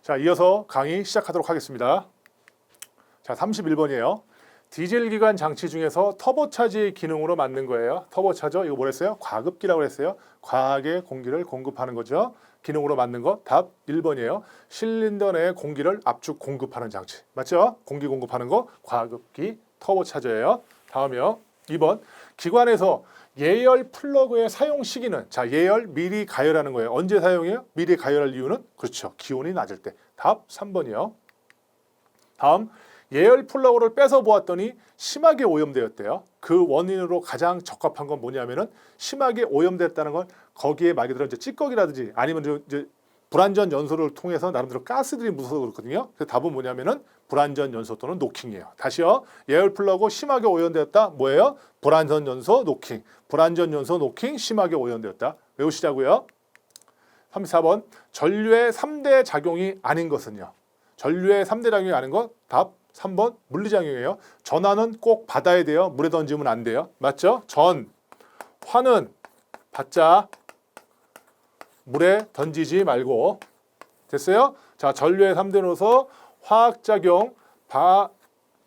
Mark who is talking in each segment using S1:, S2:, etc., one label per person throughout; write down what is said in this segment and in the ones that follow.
S1: 자, 이어서 강의 시작하도록 하겠습니다. 자, 31번이에요. 디젤 기관 장치 중에서 터보차지 기능으로 만든 거예요. 터보차저 이거 뭐랬어요? 과급기라고 했어요. 과하게 공기를 공급하는 거죠. 기능으로 만든 거. 답 1번이에요. 실린더 내 공기를 압축 공급하는 장치. 맞죠? 공기 공급하는 거 과급기 터보차저예요. 다음이요. 2번. 기관에서 예열 플러그의 사용 시기는, 자, 예열 미리 가열하는 거예요. 언제 사용해요? 미리 가열할 이유는, 그렇죠, 기온이 낮을 때. 답 3번이요. 다음, 예열 플러그를 뺏어 보았더니 심하게 오염되었대요. 그 원인으로 가장 적합한 건 뭐냐면은, 심하게 오염됐다는 건 거기에 말 그대로 이제 찌꺼기라든지 아니면 이제 불완전 연소를 통해서 나름대로 가스들이 묻어서 그렇거든요. 그래서 답은 뭐냐면은 불완전 연소 또는 노킹이에요. 다시요. 예열 플러그 심하게 오염되었다. 뭐예요? 불완전 연소 노킹. 불완전 연소 노킹 심하게 오염되었다. 외우시자고요. 34번. 전류의 3대 작용이 아닌 것은요. 전류의 3대 작용이 아닌 것. 답 3번 물리작용이에요. 전화는 꼭 받아야 돼요. 물에 던지면 안 돼요. 맞죠? 화는 받자. 물에 던지지 말고. 됐어요? 자, 전류의 3대로서 화학작용,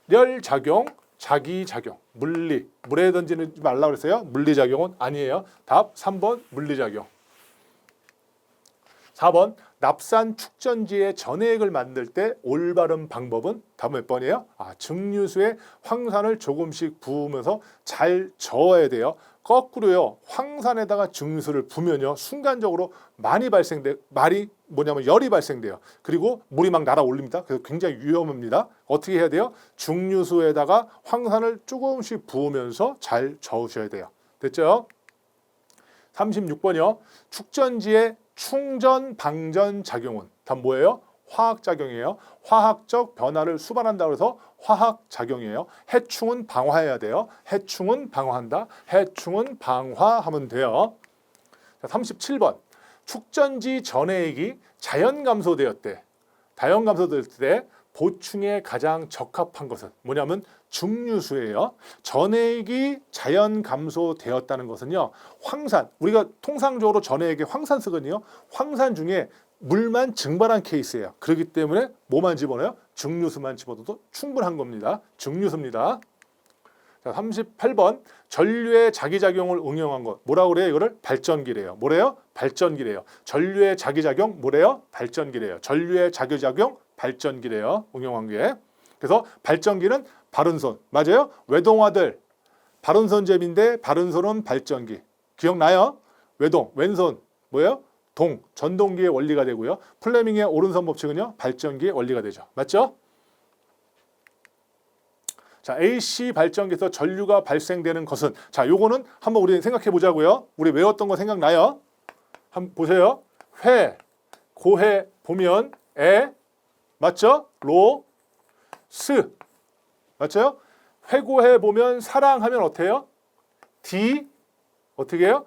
S1: 발열작용, 자기작용, 물리. 물에 던지지 말라고 그랬어요. 물리작용은 아니에요. 답 3번 물리작용. 4번. 납산 축전지의 전해액을 만들 때 올바른 방법은? 답은 몇 번이에요? 증류수에 황산을 조금씩 부으면서 잘 저어야 돼요. 거꾸로요. 황산에다가 증류수를 부으면요. 순간적으로 열이 발생돼요. 그리고 물이 막 날아올립니다. 그래서 굉장히 위험합니다. 어떻게 해야 돼요? 증류수에다가 황산을 조금씩 부으면서 잘 저으셔야 돼요. 됐죠? 36번이요. 축전지의 충전 방전 작용은? 답 뭐예요? 화학작용이에요. 화학적 변화를 수반한다고 해서 화학작용이에요. 해충은 방화해야 돼요. 해충은 방화한다. 해충은 방화하면 돼요. 자, 37번. 축전지 전해액이 자연 감소되었대. 자연 감소될 때 보충에 가장 적합한 것은 뭐냐면 증류수예요. 전해액이 자연 감소되었다는 것은요. 황산, 우리가 통상적으로 전해액에 황산 쓰거든요. 황산 중에 물만 증발한 케이스예요. 그렇기 때문에 뭐만 집어넣어요? 증류수만 집어넣어도 충분한 겁니다. 증류수입니다. 자, 38번. 전류의 자기작용을 응용한 것. 뭐라고 그래요? 이거를 발전기래요. 뭐래요? 발전기래요. 전류의 자기작용 뭐래요? 발전기래요. 전류의 자기작용 발전기래요. 응용한 게. 그래서 발전기는 바른손. 맞아요? 외동아들 바른손잡이인데 바른손은 발전기. 기억나요? 외동, 왼손 뭐예요? 동, 전동기의 원리가 되고요. 플레밍의 오른손 법칙은요. 발전기의 원리가 되죠. 맞죠? 자, AC 발전기에서 전류가 발생되는 것은, 자, 요거는 한번 우리 생각해 보자고요. 우리 외웠던 거 생각나요? 한번 보세요. 고해 보면 맞죠? 스 맞죠? 회고해 보면 사랑하면 어때요? 어떻게 해요?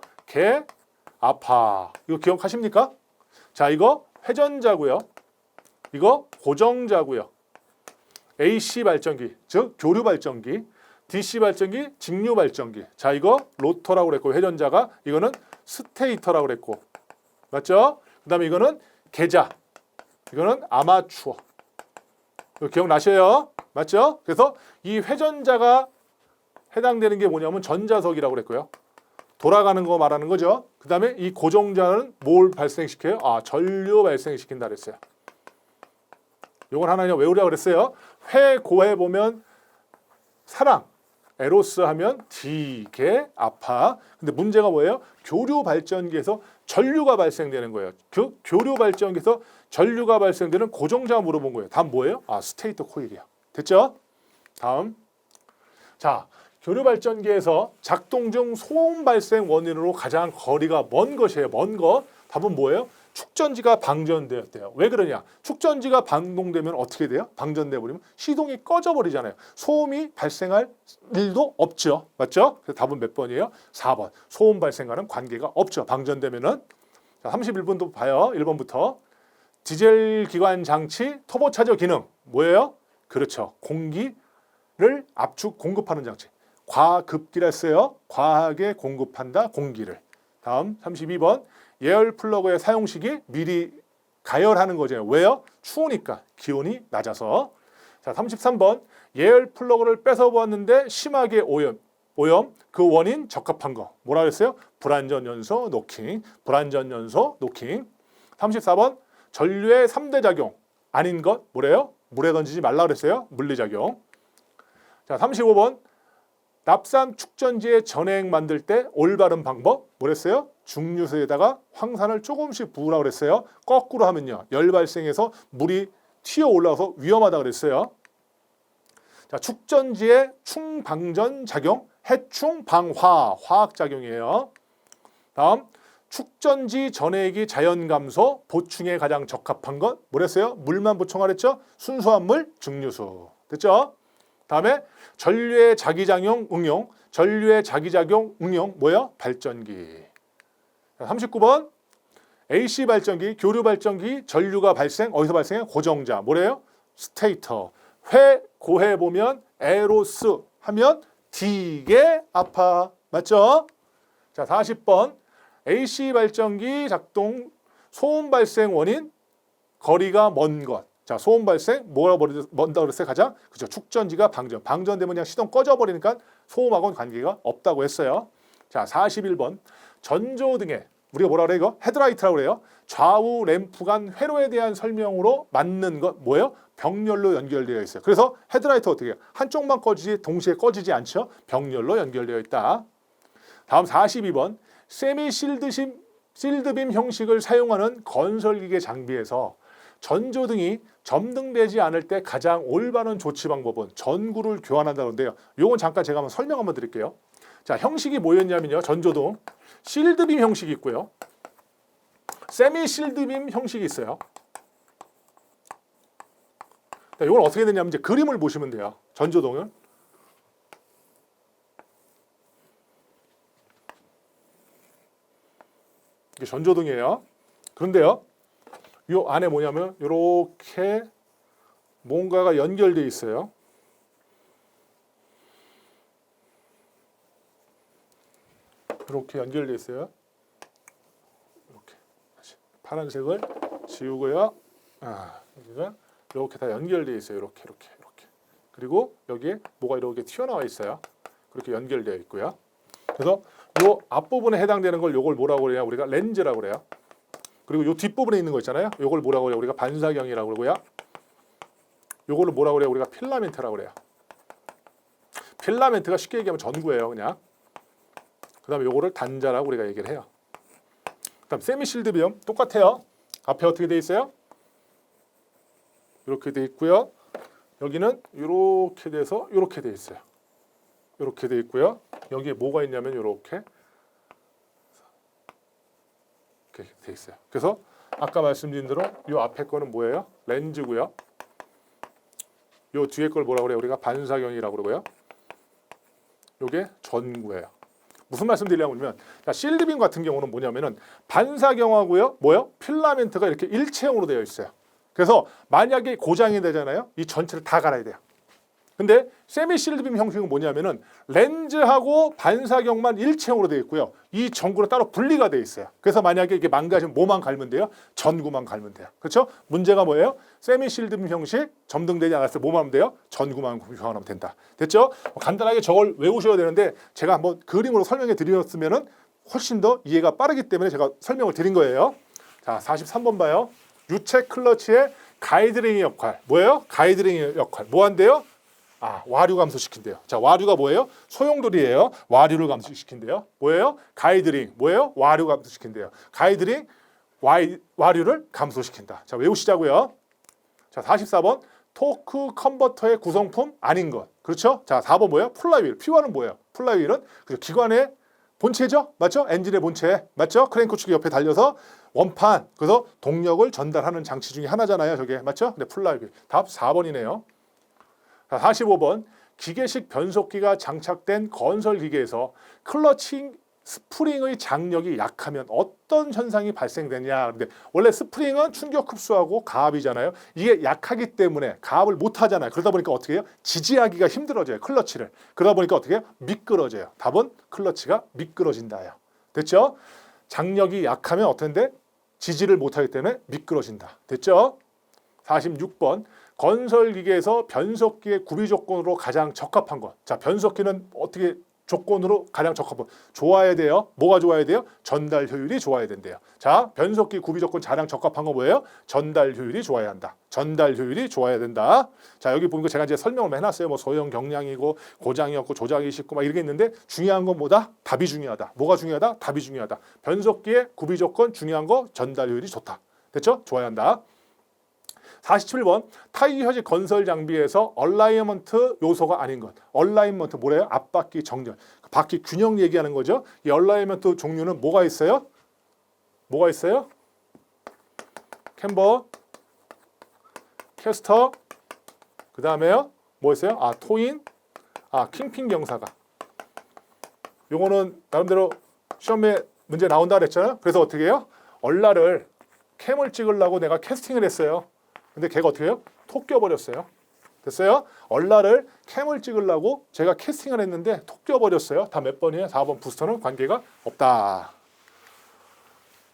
S1: 아파. 이거 기억하십니까? 자, 이거 회전자고요. 이거 고정자고요. AC 발전기, 즉 교류 발전기, DC 발전기, 직류 발전기. 자, 이거 로터라고 그랬고, 회전자가 이거는 스테이터라고 그랬고, 맞죠? 그다음에 이거는 계자, 이거는 아마추어. 이거 기억나셔요? 맞죠? 그래서 이 회전자가 해당되는 게 뭐냐면 전자석이라고 그랬고요. 돌아가는 거 말하는 거죠. 그다음에 이 고정자는 뭘 발생시켜요? 전류 발생시킨다 그랬어요. 이건 하나 그냥 외우라고 그랬어요. 고해 보면 사랑, 에로스 하면 아파. 근데 문제가 뭐예요? 교류 발전기에서 전류가 발생되는 거예요. 그 교류 발전기에서 전류가 발생되는 고정자 물어본 거예요. 다음 뭐예요? 스테이터 코일이야. 됐죠? 다음. 자, 교류 발전기에서 작동 중 소음 발생 원인으로 가장 거리가 먼 것이에요. 먼 것. 답은 뭐예요? 축전지가 방전되었대요. 왜 그러냐? 축전지가 방동되면 어떻게 돼요? 방전돼 버리면 시동이 꺼져 버리잖아요. 소음이 발생할 일도 없죠. 맞죠? 그래서 답은 몇 번이에요? 4번. 소음 발생과는 관계가 없죠. 방전되면은. 자, 31번도 봐요. 1번부터. 디젤 기관 장치 터보차저 기능. 뭐예요? 그렇죠. 공기를 압축 공급하는 장치. 과급기라 했어요. 과하게 공급한다. 공기를. 다음 32번. 예열 플러그의 사용 시기 미리 가열하는 거죠. 왜요? 추우니까 기온이 낮아서. 자, 33번 예열 플러그를 뺏어 보았는데 심하게 오염. 그 원인 적합한 거. 뭐라 그랬어요? 불완전 연소 노킹. 불완전 연소 노킹. 34번 전류의 3대 작용 아닌 것 뭐래요? 물에 던지지 말라 그랬어요. 물리작용. 자, 35번 납산 축전지에 전해액 만들 때 올바른 방법 뭐랬어요? 중류수에다가 황산을 조금씩 부으라고 그랬어요. 거꾸로 하면요. 열 발생해서 물이 튀어 올라와서 위험하다 그랬어요. 자, 축전지의 충방전 작용, 해충 방화 화학 작용이에요. 다음 축전지 전해액이 자연 감소, 보충에 가장 적합한 것 뭐랬어요? 물만 보충하랬죠? 순수한 물, 증류수. 됐죠? 다음에 전류의 자기작용 응용, 전류의 자기작용 응용 뭐예요? 발전기. 39번 AC 발전기, 교류 발전기 전류가 발생 어디서 발생해? 고정자. 뭐래요? 스테이터. 회 고해 보면 에로스 하면 되게 아파. 맞죠? 자, 40번 AC 발전기 작동 소음 발생 원인 거리가 먼 것. 자, 소음 발생 뭐라고 먼다 그랬어요? 가장 그죠? 축전지가 방전되면 그냥 시동 꺼져 버리니까 소음하고는 관계가 없다고 했어요. 자, 41번 전조등에 우리가 뭐라 그래 이거? 헤드라이트라고 그래요. 좌우 램프 간 회로에 대한 설명으로 맞는 것 뭐예요? 병렬로 연결되어 있어요. 그래서 헤드라이트 어떻게 해요? 한쪽만 꺼지지 동시에 꺼지지 않죠? 병렬로 연결되어 있다. 다음 42번 세미 실드빔 형식을 사용하는 건설기계 장비에서 전조등이 점등되지 않을 때 가장 올바른 조치 방법은 전구를 교환한다는데요. 요건 잠깐 제가 한번 설명 한번 드릴게요. 자, 형식이 뭐였냐면요. 전조등 실드빔 형식이 있고요. 세미 실드빔 형식이 있어요. 자, 이건 어떻게 되냐면 이제 그림을 보시면 돼요. 전조등은 이게 전조등이에요. 그런데요. 이 안에 뭐냐면 이렇게 뭔가가 연결되어 있어요. 이렇게 연결되어 있어요. 이렇게 다시 파란색을 지우고요. 여기가 이렇게 다 연결되어 있어요. 이렇게. 그리고 여기에 뭐가 이렇게 튀어나와 있어요. 그렇게 연결되어 있고요. 그래서 이 앞부분에 해당되는 걸 요걸 뭐라고 그래요? 우리가 렌즈라고 그래요. 그리고 요 뒷부분에 있는 거 있잖아요. 요걸 뭐라고 그래요? 우리가 반사경이라고 그러고요. 요거를 뭐라고 그래요? 우리가 필라멘트라고 그래요. 필라멘트가 쉽게 얘기하면 전구예요, 그냥. 그다음에 요거를 단자라고 우리가 얘기를 해요. 그다음 세미실드 비움 똑같아요. 앞에 어떻게 돼 있어요? 이렇게 돼 있고요. 여기는 이렇게 돼서 이렇게 돼 있어요. 이렇게 돼 있고요. 여기에 뭐가 있냐면 이렇게 돼 있어요. 그래서 아까 말씀드린 대로 이 앞에 거는 뭐예요? 렌즈고요. 이 뒤에 걸 뭐라고 그래요? 우리가 반사경이라고 그러고요. 이게 전구예요. 무슨 말씀 드리려면 실드빔 같은 경우는 뭐냐면은 반사경하고요. 뭐요? 필라멘트가 이렇게 일체형으로 되어 있어요. 그래서 만약에 고장이 되잖아요. 이 전체를 다 갈아야 돼요. 근데 세미 실드빔 형식은 뭐냐면은 렌즈하고 반사경만 일체형으로 되어 있고요. 이 전구는 따로 분리가 되어 있어요. 그래서 만약에 이게 망가지면 뭐만 갈면 돼요? 전구만 갈면 돼요. 그렇죠? 문제가 뭐예요? 세미 실드빔 형식 점등되지 않았을 때 뭐만 하면 돼요? 전구만 교환하면 된다. 됐죠? 간단하게 저걸 외우셔야 되는데 제가 한번 그림으로 설명해 드렸으면은 훨씬 더 이해가 빠르기 때문에 제가 설명을 드린 거예요. 자, 43번 봐요. 유체 클러치의 가이드링의 역할. 뭐예요? 가이드링의 역할. 뭐 한대요? 와류 감소시킨대요. 자, 와류가 뭐예요? 소용돌이에요. 와류를 감소시킨대요. 뭐예요? 가이드링. 뭐예요? 와류 감소시킨대요. 가이드링 와류를 감소시킨다. 자, 외우시자고요. 자, 44번 토크 컨버터의 구성품 아닌 것. 그렇죠? 자, 4번 뭐예요? 플라이휠. P1은 뭐예요? 플라이휠은 기관의 본체죠? 맞죠? 엔진의 본체. 맞죠? 크랭크 축이 옆에 달려서 원판. 그래서 동력을 전달하는 장치 중에 하나잖아요. 저게. 맞죠? 근데 플라이휠. 답 4번이네요. 자, 45번 기계식 변속기가 장착된 건설 기계에서 클러치 스프링의 장력이 약하면 어떤 현상이 발생되냐. 근데 원래 스프링은 충격 흡수하고 가압이잖아요. 이게 약하기 때문에 가압을 못 하잖아요. 그러다 보니까 어떻게 해요? 지지하기가 힘들어져요. 클러치를. 그러다 보니까 어떻게 해요? 미끄러져요. 답은 클러치가 미끄러진다예요. 됐죠? 장력이 약하면 어떤데? 지지를 못하기 때문에 미끄러진다. 됐죠? 46번 건설기계에서 변속기의 구비 조건으로 가장 적합한 것. 자, 변속기는 어떻게 조건으로 가장 적합한 좋아야 돼요. 뭐가 좋아야 돼요? 전달 효율이 좋아야 된대요. 자, 변속기 구비 조건 가장 적합한 거 뭐예요? 전달 효율이 좋아야 한다. 전달 효율이 좋아야 된다. 자, 여기 보니까 제가 이제 설명을 해놨어요. 뭐 소형 경량이고 고장이 없고 조작이 쉽고 막 이렇게 있는데 중요한 건 뭐다? 답이 중요하다. 뭐가 중요하다? 답이 중요하다. 변속기의 구비 조건 중요한 거 전달 효율이 좋다. 됐죠? 좋아야 한다. 47번 타이 휴지 건설 장비에서 얼라이먼트 요소가 아닌 것. 얼라이먼트 뭐래요? 앞바퀴 정렬. 바퀴 균형 얘기하는 거죠. 이 얼라이먼트 종류는 뭐가 있어요? 뭐가 있어요? 캠버, 캐스터, 그 다음에요. 뭐 있어요? 아, 토인, 아, 킹핀 경사가. 요거는 나름대로 시험에 문제 나온다 그랬잖아요. 그래서 어떻게 해요? 얼라를 캠을 찍으려고 내가 캐스팅을 했어요. 근데 걔가 어떻게 해요? 톡 껴버렸어요. 됐어요? 얼라를 캠을 찍으려고 제가 캐스팅을 했는데 톡 껴버렸어요. 다 몇 번이에요? 4번 부스터는 관계가 없다.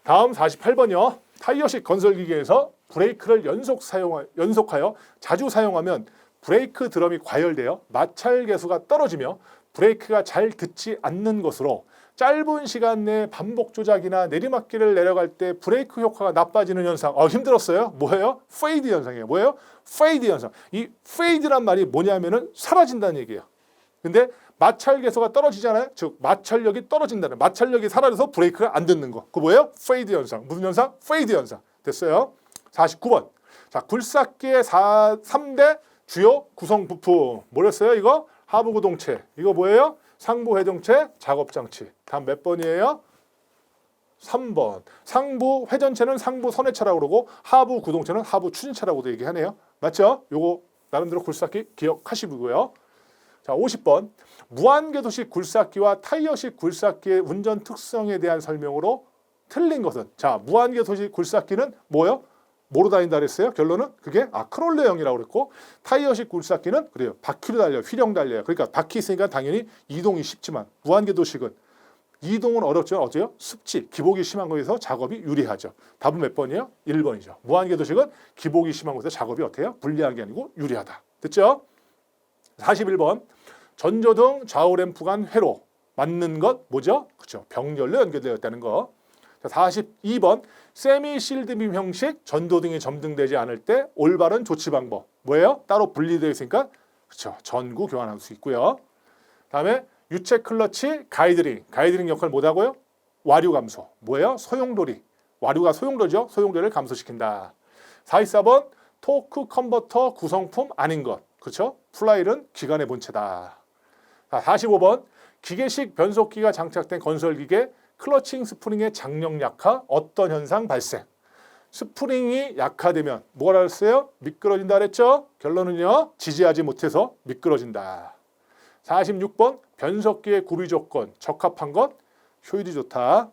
S1: 다음 48번이요. 타이어식 건설기계에서 브레이크를 연속하여 자주 사용하면 브레이크 드럼이 과열되어 마찰 계수가 떨어지며 브레이크가 잘 듣지 않는 것으로 짧은 시간 내에 반복 조작이나 내리막길을 내려갈 때 브레이크 효과가 나빠지는 현상. 힘들었어요? 뭐예요? 페이드 현상이에요. 뭐예요? 페이드 현상. 이 페이드란 말이 뭐냐면은 사라진다는 얘기예요. 근데 마찰 계수가 떨어지잖아요. 즉 마찰력이 떨어진다는. 마찰력이 사라져서 브레이크가 안 듣는 거. 그 뭐예요? 페이드 현상. 무슨 현상? 페이드 현상. 됐어요? 49번. 자, 굴삭기의 3대 주요 구성 부품. 뭐랬어요? 이거 하부 구동체. 이거 뭐예요? 상부 회전체 작업 장치. 다음 몇 번이에요? 3번. 상부 회전체는 상부 선회차라고 그러고 하부 구동체는 하부 추진차라고도 얘기하네요. 맞죠? 요거 나름대로 굴삭기 기억하시고요. 자, 50번. 무한궤도식 굴삭기와 타이어식 굴삭기의 운전 특성에 대한 설명으로 틀린 것은. 자, 무한궤도식 굴삭기는 뭐예요? 뭐로 다닌다 그랬어요? 결론은 그게 크롤러형이라고 그랬고 타이어식 굴삭기는 그래요. 바퀴로 달려요. 휘령 달려요. 그러니까 바퀴 있으니까 당연히 이동이 쉽지만 무한궤도식은 이동은 어렵지만 어때요? 습지, 기복이 심한 곳에서 작업이 유리하죠. 답은 몇 번이에요? 1번이죠. 무한궤도식은 기복이 심한 곳에서 작업이 어때요? 불리한 게 아니고 유리하다. 됐죠? 41번. 전조등 좌우 램프 간 회로 맞는 것 뭐죠? 그렇죠. 병렬로 연결되어 있다는 거. 42번. 세미 실드빔 형식 전도등이 점등되지 않을 때 올바른 조치 방법. 뭐예요? 따로 분리되어 있으니까 그렇죠. 전구 교환할 수 있고요. 다음에 유체 클러치 가이드링. 가이드링 역할 뭐다고요? 와류 감소. 뭐예요? 소용돌이. 와류가 소용돌이죠. 소용돌이를 감소시킨다. 44번. 토크 컨버터 구성품 아닌 것. 그렇죠? 플라일은 기관의 본체다. 45번. 기계식 변속기가 장착된 건설기계 클러칭 스프링의 장력 약화, 어떤 현상 발생? 스프링이 약화되면 뭐라 했어요? 미끄러진다 그랬죠? 결론은요. 지지하지 못해서 미끄러진다. 46번. 변속기의 구비 조건 적합한 것, 효율이 좋다.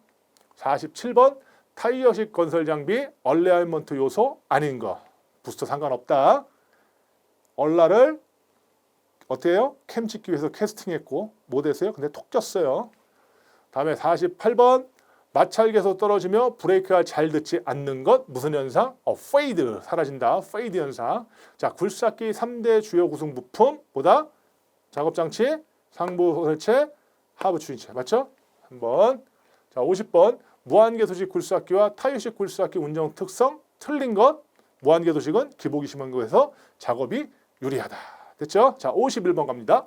S1: 47번. 타이어식 건설 장비 얼라이먼트 요소 아닌 것. 부스터 상관없다. 얼라를 어떻게 해요? 캠 찍기 위해서 캐스팅했고 못 했어요? 근데 톡 꼈어요. 다음에 48번. 마찰 계속 떨어지며 브레이크가 잘 듣지 않는 것. 무슨 현상? 페이드. 사라진다. 페이드 현상. 자, 굴삭기 3대 주요 구성 부품 뭐다? 작업장치, 상부 회체, 하부 추진체. 맞죠? 한번. 자, 50번. 무한궤도식 굴삭기와 타이어식 굴삭기 운영 특성 틀린 것. 무한궤도식은 기복이 심한 곳에서 작업이 유리하다. 됐죠? 자, 51번 갑니다.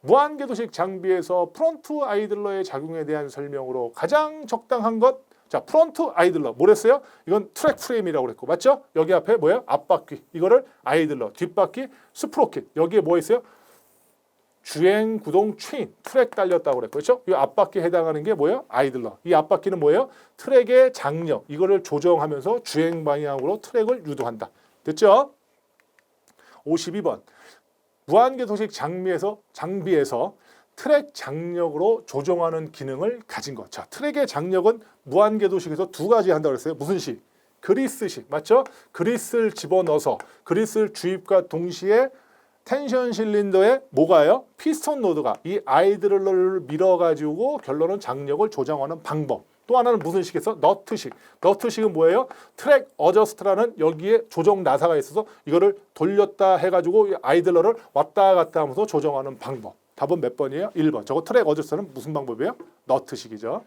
S1: 무한궤도식 장비에서 프론트 아이들러의 작용에 대한 설명으로 가장 적당한 것. 자, 프론트 아이들러 뭐랬어요? 이건 트랙 프레임이라고 그랬고 맞죠? 여기 앞에 뭐예요? 앞바퀴. 이거를 아이들러. 뒷바퀴 스프로킷. 여기에 뭐 있어요? 주행 구동 체인. 트랙 달렸다고 그랬고 그렇죠? 이 앞바퀴에 해당하는 게 뭐예요? 아이들러. 이 앞바퀴는 뭐예요? 트랙의 장력. 이거를 조정하면서 주행 방향으로 트랙을 유도한다. 됐죠? 52번. 무한궤도식 장비에서 트랙 장력으로 조정하는 기능을 가진 것. 자, 트랙의 장력은 무한궤도식에서 두 가지 한다고 그랬어요. 무슨 식? 그리스식. 맞죠? 그리스를 집어넣어서 그리스를 주입과 동시에 텐션 실린더에 뭐가요? 피스톤 노드가 이 아이들러를 밀어가지고 결론은 장력을 조정하는 방법. 또 하나는 무슨 식에서 너트식. 너트식은 뭐예요? 트랙 어저스트라는 여기에 조정 나사가 있어서 이거를 돌렸다 해가지고 아이들러를 왔다 갔다 하면서 조정하는 방법. 답은 몇 번이에요? 1번. 저거 트랙 어저스트는 무슨 방법이에요? 너트식이죠.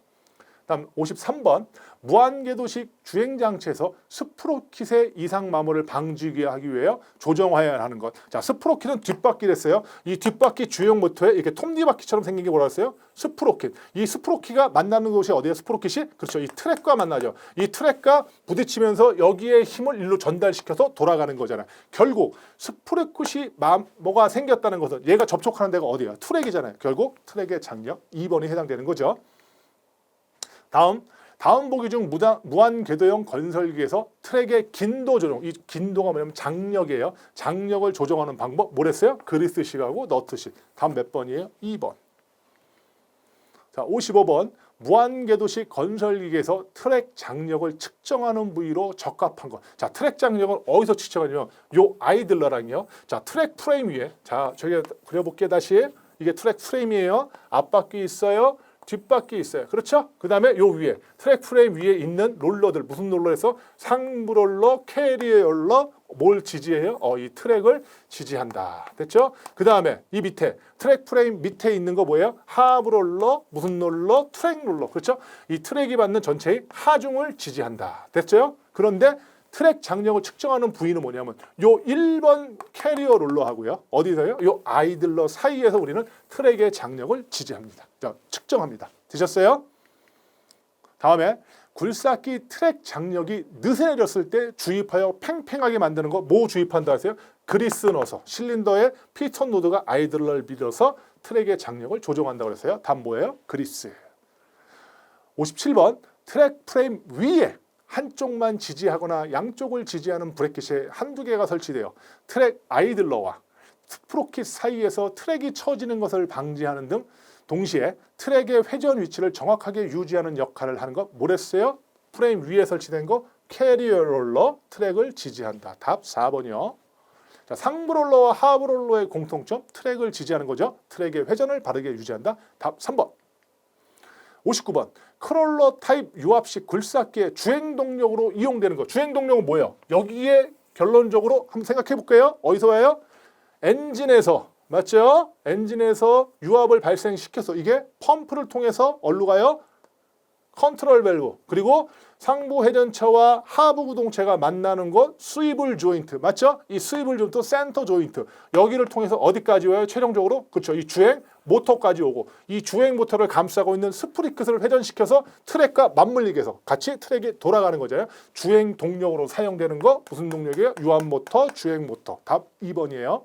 S1: 다음 53번. 무한궤도식 주행장치에서 스프로킷의 이상 마모를 방지하기 위해 조정해야 하는 것. 자, 스프로킷은 뒷바퀴를 했어요. 이 뒷바퀴 주행 모터에 이렇게 톱니바퀴처럼 생긴 게 뭐라 했어요? 스프로킷. 이 스프로킷가 만나는 곳이 어디예요? 스프로킷이? 그렇죠. 이 트랙과 만나죠. 이 트랙과 부딪히면서 여기에 힘을 일로 전달시켜서 돌아가는 거잖아요. 결국 스프로킷이 뭐가 생겼다는 것은 얘가 접촉하는 데가 어디야? 트랙이잖아요. 결국 트랙의 장력 2번이 해당되는 거죠. 다음 보기 중 무한궤도형 건설기에서 트랙의 긴도 조정, 이 긴도가 뭐냐면 장력이에요. 장력을 조정하는 방법 뭐랬어요? 그리스식하고 너트식. 다음 몇 번이에요? 2번. 자, 55번. 무한궤도식 건설기에서 트랙 장력을 측정하는 부위로 적합한 것. 자, 트랙 장력을 어디서 측정하냐면 요 아이들러랑요. 자, 트랙 프레임 위에. 자, 저희가 그려볼게요. 다시. 이게 트랙 프레임이에요. 앞바퀴 있어요. 뒷바퀴 있어요. 그렇죠? 그 다음에 요 위에 트랙 프레임 위에 있는 롤러들 무슨 롤러에서 상부 롤러, 캐리어 롤러 뭘 지지해요? 이 트랙을 지지한다. 됐죠? 그 다음에 이 밑에 트랙 프레임 밑에 있는 거 뭐예요? 하부 롤러, 무슨 롤러? 트랙 롤러. 그렇죠? 이 트랙이 받는 전체의 하중을 지지한다. 됐죠? 그런데 트랙 장력을 측정하는 부위는 뭐냐면 요 1번 캐리어 롤러하고요. 어디서요? 요 아이들러 사이에서 우리는 트랙의 장력을 지지합니다. 자, 측정합니다. 되셨어요? 다음에 굴삭기 트랙 장력이 느슨해졌을 때 주입하여 팽팽하게 만드는 거 뭐 주입한다 하세요? 그리스 넣어서 실린더에 피스톤 노드가 아이들러를 밀어서 트랙의 장력을 조정한다고 그랬어요. 답 뭐예요? 그리스. 57번 트랙 프레임 위에 한쪽만 지지하거나 양쪽을 지지하는 브래킷이 한두 개가 설치되어 트랙 아이들러와 스프로킷 사이에서 트랙이 처지는 것을 방지하는 등 동시에 트랙의 회전 위치를 정확하게 유지하는 역할을 하는 것 뭐랬어요? 프레임 위에 설치된 거 캐리어 롤러 트랙을 지지한다. 답 4번이요. 자, 상부 롤러와 하부 롤러의 공통점 트랙을 지지하는 거죠. 트랙의 회전을 바르게 유지한다. 답 3번. 59번. 크롤러 타입 유압식 굴삭기의 주행 동력으로 이용되는 것. 주행 동력은 뭐예요? 여기에 결론적으로 한번 생각해 볼게요. 어디서 와요? 엔진에서. 맞죠? 엔진에서 유압을 발생시켜서 이게 펌프를 통해서 어디로 가요? 컨트롤 밸브. 그리고 상부 회전차와 하부 구동체가 만나는 곳 스위블 조인트. 맞죠? 이 스위블 조인트 센터 조인트. 여기를 통해서 어디까지 와요? 최종적으로? 그렇죠. 이 주행 모터까지 오고 이 주행 모터를 감싸고 있는 스프리켓을 회전시켜서 트랙과 맞물리게 해서 같이 트랙이 돌아가는 거잖아요. 주행 동력으로 사용되는 거 무슨 동력이에요? 유압 모터, 주행 모터. 답 2번이에요.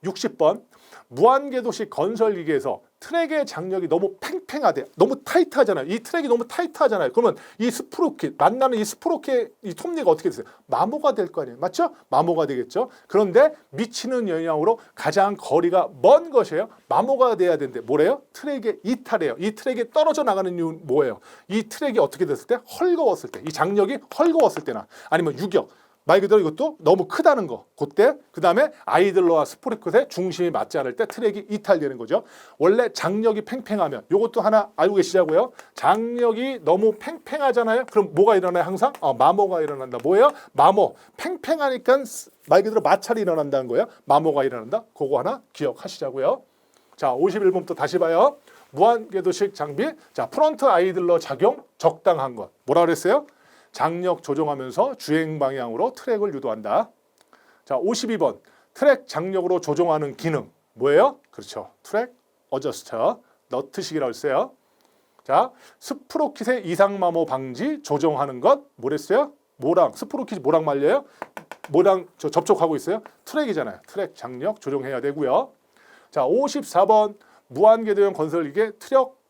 S1: 60번. 무한궤도식 건설기계에서 트랙의 장력이 너무 팽팽하대. 너무 타이트하잖아요. 이 트랙이 너무 타이트하잖아요. 그러면 이 스프로킷, 만나는 이 스프로킷, 이 톱니가 어떻게 되세요? 마모가 될 거 아니에요. 맞죠? 마모가 되겠죠. 그런데 미치는 영향으로 가장 거리가 먼 것이에요. 마모가 돼야 되는데 뭐래요? 트랙의 이탈이에요. 이 트랙이 떨어져 나가는 이유는 뭐예요? 이 트랙이 어떻게 됐을 때? 헐거웠을 때. 이 장력이 헐거웠을 때나 아니면 유격. 말 그대로 이것도 너무 크다는 거. 그때 그 다음에 아이들러와 스프리켓의 중심이 맞지 않을 때 트랙이 이탈되는 거죠. 원래 장력이 팽팽하면 이것도 하나 알고 계시자고요. 장력이 너무 팽팽하잖아요. 그럼 뭐가 일어나요? 항상 마모가 일어난다. 뭐예요? 마모. 팽팽하니까 말 그대로 마찰이 일어난다는 거예요. 마모가 일어난다. 그거 하나 기억하시자고요. 자, 51번부터 다시 봐요. 무한궤도식 장비. 자, 프론트 아이들러 작용 적당한 것. 뭐라 그랬어요? 장력 조정하면서 주행 방향으로 트랙을 유도한다. 자, 52번. 트랙 장력으로 조정하는 기능. 뭐예요? 그렇죠. 트랙 어저스터. 너트식이라고 했어요. 자, 스프로킷의 이상 마모 방지 조정하는 것. 뭐랬어요? 뭐랑 스프로킷이 뭐랑 말려요? 뭐랑 접촉하고 있어요? 트랙이잖아요. 트랙 장력 조정해야 되고요. 자, 54번. 무한궤도형 건설기계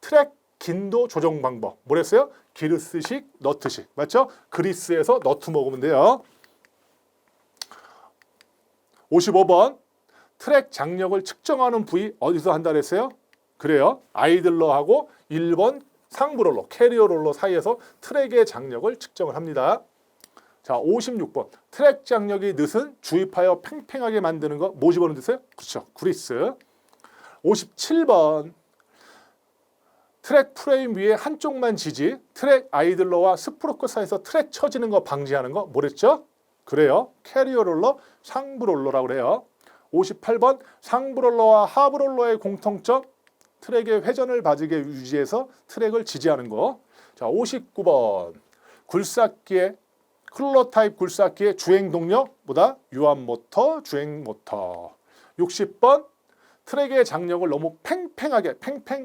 S1: 트랙 긴도 조정 방법. 뭐랬어요? 기르스식, 너트식. 맞죠? 그리스에서 너트 먹으면 돼요. 55번. 트랙 장력을 측정하는 부위 어디서 한다 그랬어요? 그래요. 아이들러하고 1번 상부 롤러, 캐리어 롤러 사이에서 트랙의 장력을 측정을 합니다. 자, 56번. 트랙 장력이 늦은 주입하여 팽팽하게 만드는 거 뭐 집어넣으세요? 그렇죠. 그리스. 57번. 트랙 프레임 위에 한쪽만 지지, 트랙 아이들러와 스프로크 사이에서 트랙 처지는 거 방지하는 거 뭐랬죠? 그래요. 캐리어 롤러, 상부 롤러라고 그래요. 58번. 상부 롤러와 하부 롤러의 공통점, 트랙의 회전을 받게 유지해서 트랙을 지지하는 거. 자, 59번. 굴삭기의 클러 타입 굴삭기의 주행 동력보다 유압 모터, 주행 모터. 60번. 트랙의 장력을 너무 팽팽하게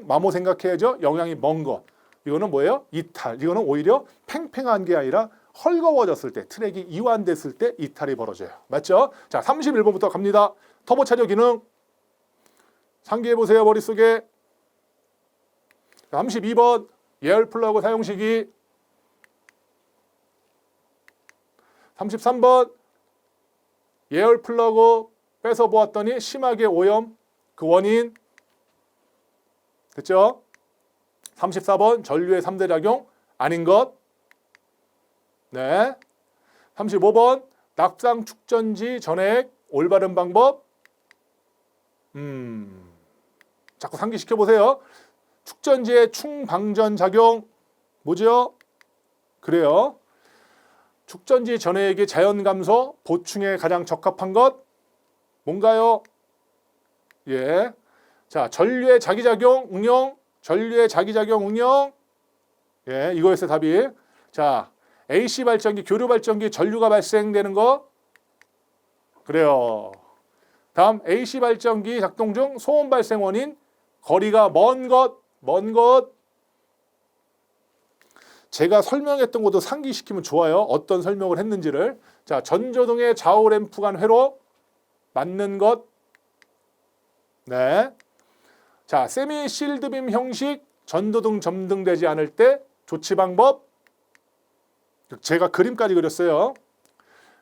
S1: 마모 생각해야죠. 영향이 먼 거. 이거는 뭐예요? 이탈. 이거는 오히려 팽팽한 게 아니라 헐거워졌을 때, 트랙이 이완됐을 때 이탈이 벌어져요. 맞죠? 자, 31번부터 갑니다. 터보 차저 기능. 상기해 보세요. 머릿속에. 32번. 예열 플러그 사용 시기. 33번. 예열 플러그 빼서 보았더니 심하게 오염. 그 원인. 됐죠? 34번. 전류의 3대 작용. 아닌 것. 네. 35번. 낙상 축전지 전액. 올바른 방법. 자꾸 상기시켜 보세요. 축전지의 충방전 작용. 뭐죠? 그래요. 축전지 전액의 자연 감소. 보충에 가장 적합한 것. 뭔가요? 예. 자, 전류의 자기작용 응용. 전류의 자기작용 응용. 예, 이거였어요, 답이. 자, AC 발전기, 교류 발전기 전류가 발생되는 거. 그래요. 다음 AC 발전기 작동 중 소음 발생 원인. 거리가 먼 것. 제가 설명했던 것도 상기시키면 좋아요. 어떤 설명을 했는지를. 자, 전조등의 좌우 램프 간 회로 맞는 것. 네. 자, 세미 실드빔 형식 전도등 점등되지 않을 때 조치 방법. 제가 그림까지 그렸어요.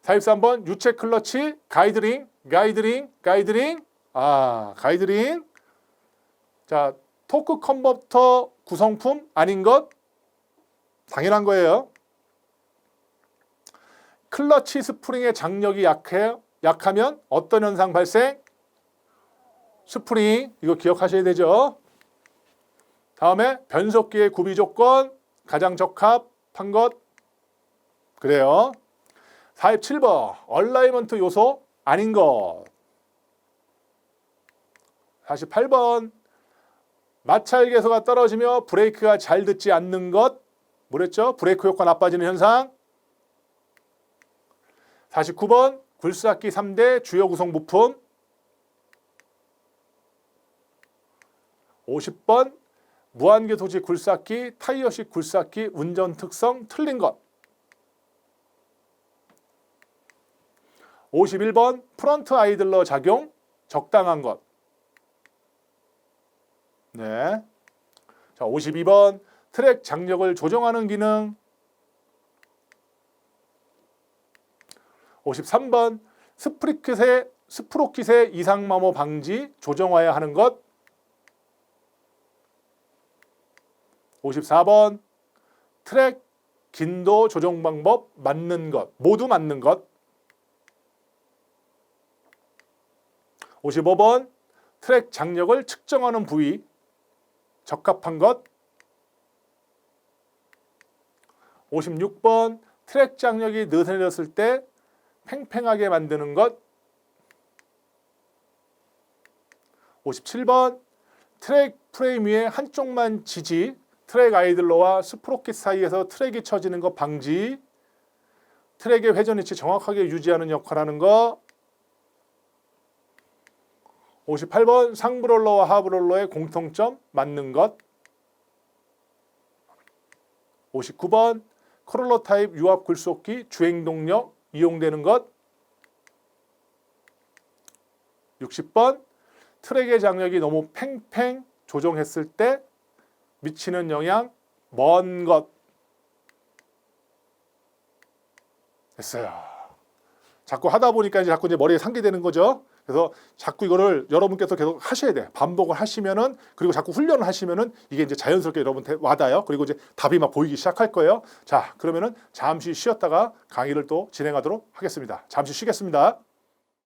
S1: 43번 유체 클러치 가이드링. 가이드링. 자, 토크 컨버터 구성품 아닌 것. 당연한 거예요. 클러치 스프링의 장력이 약하면 어떤 현상 발생? 스프링. 이거 기억하셔야 되죠. 다음에 변속기의 구비 조건 가장 적합한 것. 그래요. 47번 얼라이먼트 요소 아닌 것. 48번 마찰 계소가 떨어지며 브레이크가 잘 듣지 않는 것. 뭐랬죠? 브레이크 효과 나빠지는 현상. 49번 굴삭기 3대 주요 구성 부품. 50번 무한궤도지 굴삭기, 타이어식 굴삭기 운전 특성 틀린 것. 51번 프런트 아이들러 작용 적당한 것. 네. 자, 52번 트랙 장력을 조정하는 기능. 53번 스프로킷의 이상 마모 방지 조정하여야 하는 것. 54번 트랙 긴도 조정 방법 맞는 것. 모두 맞는 것. 55번 트랙 장력을 측정하는 부위 적합한 것. 56번 트랙 장력이 느슨해졌을 때 팽팽하게 만드는 것. 57번 트랙 프레임 위에 한쪽만 지지, 트랙 아이들러와 스프로킷 사이에서 트랙이 처지는 것 방지, 트랙의 회전 위치 정확하게 유지하는 역할하는 것. 58번 상부 롤러와 하부 롤러의 공통점 맞는 것. 59번 크롤러 타입 유압 굴속기 주행 동력 이용되는 것. 60번 트랙의 장력이 너무 팽팽 조정했을 때 미치는 영향 먼 것. 됐어요. 자꾸 하다 보니까 자꾸 이제 머리에 상기되는 거죠. 그래서 자꾸 이거를 여러분께서 계속 하셔야 돼. 반복을 하시면은, 그리고 자꾸 훈련을 하시면은 이게 이제 자연스럽게 여러분한테 와닿아요. 그리고 이제 답이 막 보이기 시작할 거예요. 자, 그러면은 잠시 쉬었다가 강의를 또 진행하도록 하겠습니다. 잠시 쉬겠습니다.